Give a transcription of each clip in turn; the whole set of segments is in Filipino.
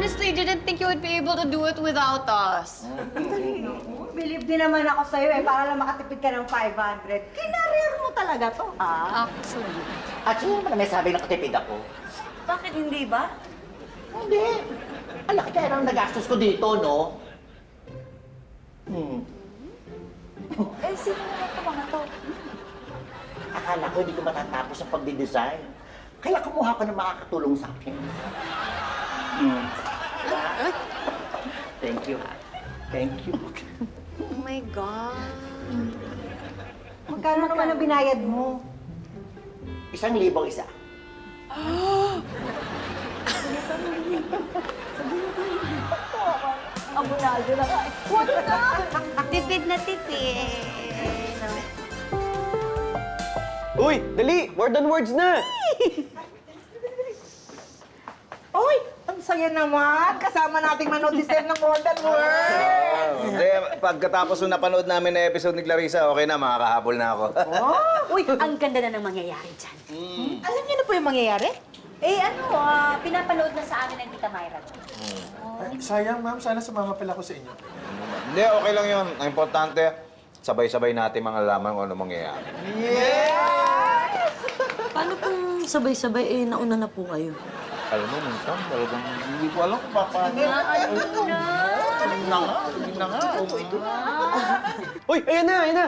honestly didn't think you would be able to do it without us. Believe din naman ako sa'yo eh, para lang makatipid ka ng 500. Kinareer mo talaga to, ha? Actually. At sino naman may sabi nakatipid ako? Bakit hindi ba? Hindi. Ang laki kaya nang nagastos ko dito, no? Eh, sino naman ito mga to? Akala ko hindi ko matatapos ang pagdidesign. Kaya kumuha ko ng makakatulong sa akin. Thank you. Thank you. Oh my God. Magkano naman ang binayad mo? 1,000 isa. Abunado na ka. What na? Tipid na tipid. Uy, dali! Word on words na! Oy, ang saya naman. Kasama nating manood si Sir ng More Than Words. Pagkatapos nung napanood namin na episode ni Clarissa, okay na, makakahabol na ako. Uy, ang ganda na ng mangyayari dyan. Alam niyo na po yung mangyayari? Eh ano, pinapanood na sa amin ng Tita Myra. Sayang, ma'am. Sana sumama pala ko sa inyo. Hindi, okay lang yun. Ang importante, sabay-sabay natin mga laman kung ano mangyayari. Paano kung sabay-sabay, nauna na po kayo? Alam mo, minsan, talagang hindi ko alam kung paano. Hindi na nga. Uy, ayan na, ayan na!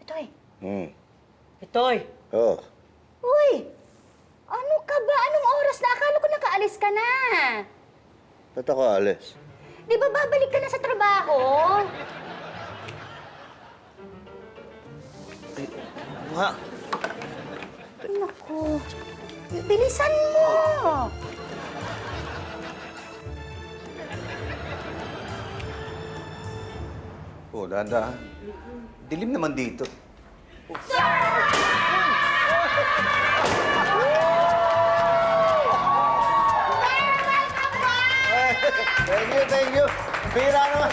Itoy. Itoy. Oo. Uy! Ano ka ba? Anong oras na? Akala ko nakaalis ka na. Ba't ako alis? Di ba babalik ka na sa trabaho? Nga. Naku. Bilisan mo! Oo, dahan-dahan. Dilim naman dito. Thank you. Bira naman.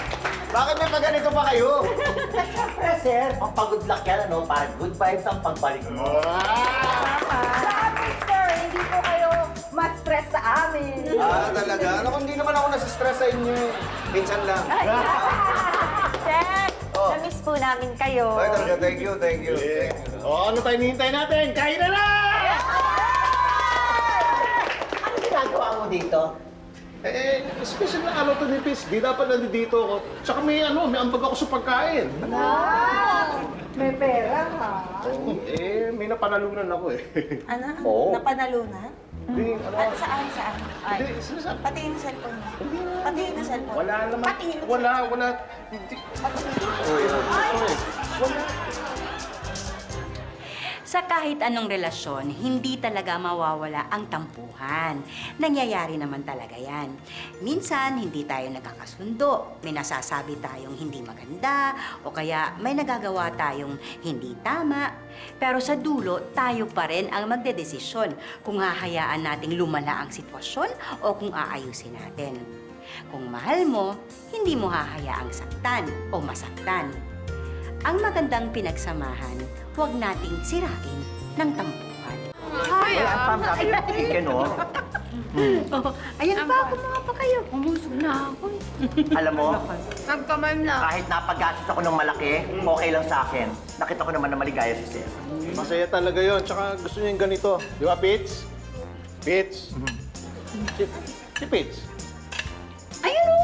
Bakit may paganito pa kayo? Siyempre, sir, ang pagod luck yan, ano? Para good vibes ang pagbalik mo. Sabi, sir, hindi po kayo ma-stress sa amin. Talaga? Ano kung hindi naman ako nasistress sa inyo eh. Minsan lang. Sir, na-miss po namin kayo. Ay, talaga. Thank you. Ano tayo hinihintay natin? Kain na na! Ano ginagawa mo dito? Special na araw to ni Pis. Di dapat nandito ako. Tsaka may ambag ako sa pagkain. May pera, ha? May napanalunan ako eh. Ano? Oo. Napanalunan? Hindi, Saan? Ay, Hindi, sinasabi. patingin na cellphone mo. Patingin na cellphone. Wala naman. Patingin na Wala. Hindi. Sa kahit anong relasyon, hindi talaga mawawala ang tampuhan. Nangyayari naman talaga yan. Minsan, hindi tayo nagkakasundo. May nasasabi tayong hindi maganda o kaya may nagagawa tayong hindi tama. Pero sa dulo, tayo pa rin ang magdedesisyon kung hahayaan nating lumala ang sitwasyon o kung aayusin natin. Kung mahal mo, hindi mo hahayaang saktan o masaktan. Ang magandang pinagsamahan, huwag nating sirain ng tampuhan. Wala pang kapit no? Ayan pa, kumuha pa kayo. Umusog na ako. Alam mo, Nagkamay na. kahit napagastos ako ng malaki, okay lang sa akin. Nakita ko naman na maligaya si sir. Masaya talaga yon. Tsaka gusto niya yung ganito. Di ba, Pits? Pits? Si Pits. Ayun o!